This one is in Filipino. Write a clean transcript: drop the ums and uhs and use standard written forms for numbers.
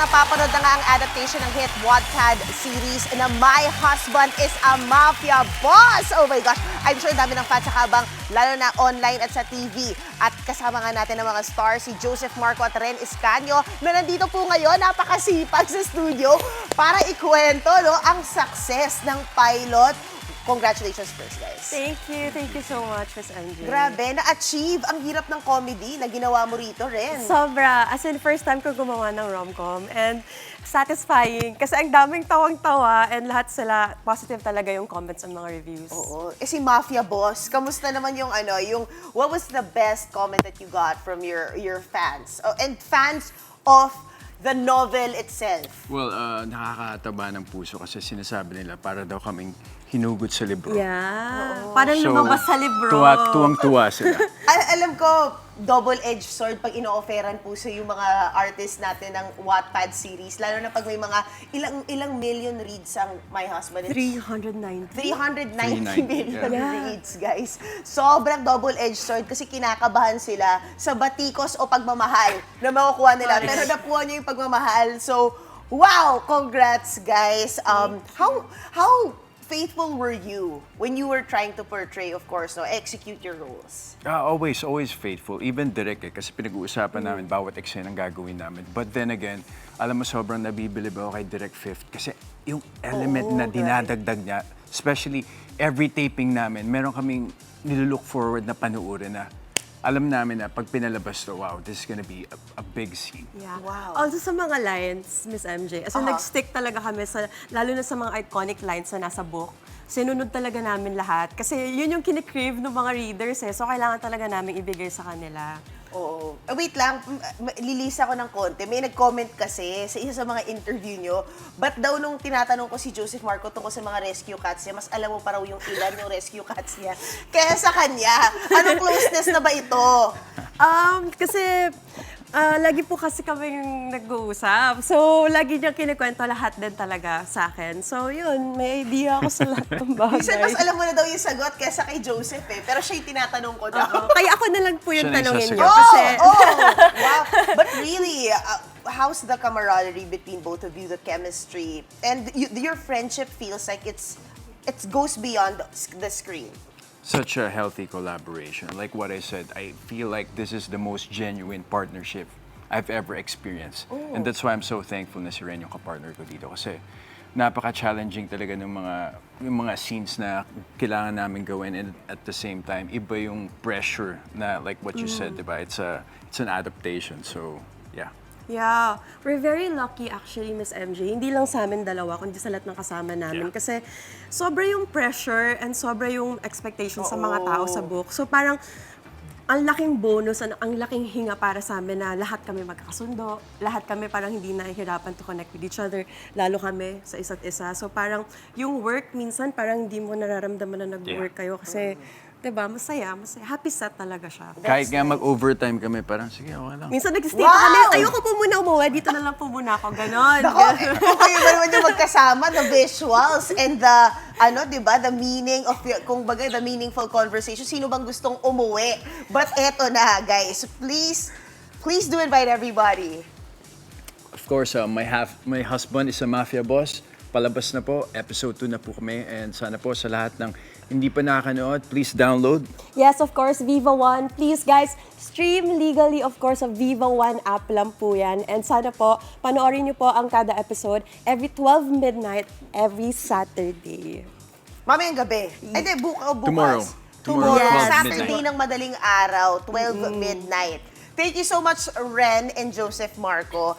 napapanood na nga ang adaptation ng hit Wattpad series na My Husband is a Mafia Boss. Oh my gosh, I'm sure dami ng fans sa kabang, lalo na online at sa TV. At kasama nga natin ang mga stars, si Joseph Marco at Ren Iscanio, na nandito po ngayon, napakasipag sa studio para ikwento ang success ng pilot. Congratulations first, guys. Thank you so much, Miss MJ. Grabe, na-achieve ang hirap ng comedy na ginawa mo rito, Ren. Sobra. As in, first time ko gumawa ng rom-com and satisfying kasi ang daming tawang-tawa and lahat sila positive talaga yung comments and mga reviews. Oo. Si Mafia Boss, kamusta naman yung what was the best comment that you got from your fans? Oh, and fans of the novel itself? Well, nakakataba ng puso kasi sinasabi nila para daw kaming hinugot sa libro. Yeah. Parang lumabas sa libro. Tuwang-tuwa sila. Alam ko, double-edged sword pag ino-offeran po sa yung mga artists natin ng Wattpad series, lalo na pag may mga ilang million reads ang My Husband. 390. 390 million Yeah. reads, guys. Sobrang double-edged sword kasi kinakabahan sila sa batikos o pagmamahal na makukuha nila. Pero nakuha niyo yung pagmamahal. So, wow! Congrats, guys. How faithful were you when you were trying to portray, of course, execute your roles? Always faithful. Even direct kasi pinag-uusapan namin bawat eksena ang gagawin namin. But then again, alam mo sobrang nabibilib ako kay Direct Fifth kasi yung element na dinadagdag niya, especially every taping namin, meron kaming nilook forward na panuorin na alam namin na pag pinalabas to, wow, this is gonna be a big scene. Yeah. Wow. Also sa mga lines, Miss MJ, as in nag-stick talaga kami, lalo na sa mga iconic lines na nasa book. Sinunod talaga namin lahat. Kasi yun yung kinikrave ng mga readers So kailangan talaga namin ibigay sa kanila. Oo. Wait lang, lilisa ko ng konti. May nag-comment kasi sa isa sa mga interview nyo, ba't daw nung tinatanong ko si Joseph Marco tungkol sa mga rescue cats niya, mas alam mo pa raw yung ilan yung rescue cats niya kaya sa kanya. Anong closeness na ba ito? Kasi lagi po kasi kami nag-uusap. So, lagi niyang kinikwento lahat din talaga sa akin. So, yun, may idea ako sa lahat ng bagay. Minsan mas alam mo na daw yung sagot kaysa kay Joseph Pero siya yung tinatanong ko daw. Kaya ako na lang po yung Siya na yung tanongin sasagot. niyo. Kasi, Wow. But really, how's the camaraderie between both of you, the chemistry? And your friendship feels like it goes beyond the screen. Such a healthy collaboration. Like what I said, I feel like this is the most genuine partnership I've ever experienced. And that's why I'm so thankful na si Ren yung kapartner ko dito. Kasi napaka-challenging talaga ng yung mga scenes na kailangan namin gawin. And at the same time, iba yung pressure na like what you said, diba? It's an adaptation. So, yeah. yeah, we're very lucky actually, Miss MJ. Hindi lang sa amin dalawa, kundi sa lahat ng kasama namin. Yeah. Kasi sobra yung pressure and sobra yung expectation sa mga tao sa book. So parang ang laking bonus, ang laking hinga para sa amin na lahat kami magkakasundo, lahat kami parang hindi nahihirapan to connect with each other, lalo kami sa isa't isa. So parang yung work minsan parang hindi mo nararamdaman na nag-work kayo kasi, diba, masaya. Happy set talaga siya. Kahit nga mag-overtime kami, parang sige, okay lang. Minsan nag-stay pa kami, ayoko po muna umuwi, dito na lang po muna ako, ganon. Ako, kung kayo ba naman yung magkasama, the visuals and the, diba, the meaning of, the meaningful conversation, sino bang gustong umuwi? But eto na, guys, please do invite everybody. Of course, my husband is a mafia boss. Palabas na po, episode 2 na po kami. And sana po sa lahat ng hindi pa nakakanood, please download. Yes, of course, Viva One. Please, guys, stream legally, of course, sa Viva One app lang po yan. And sana po, panoorin niyo po ang kada episode every 12 midnight, every Saturday. Mamayang gabi. Ay, di, bukas. Tomorrow. Tomorrow. Yes. Saturday midnight. ng madaling araw, 12 midnight. Thank you so much, Ren and Joseph Marco.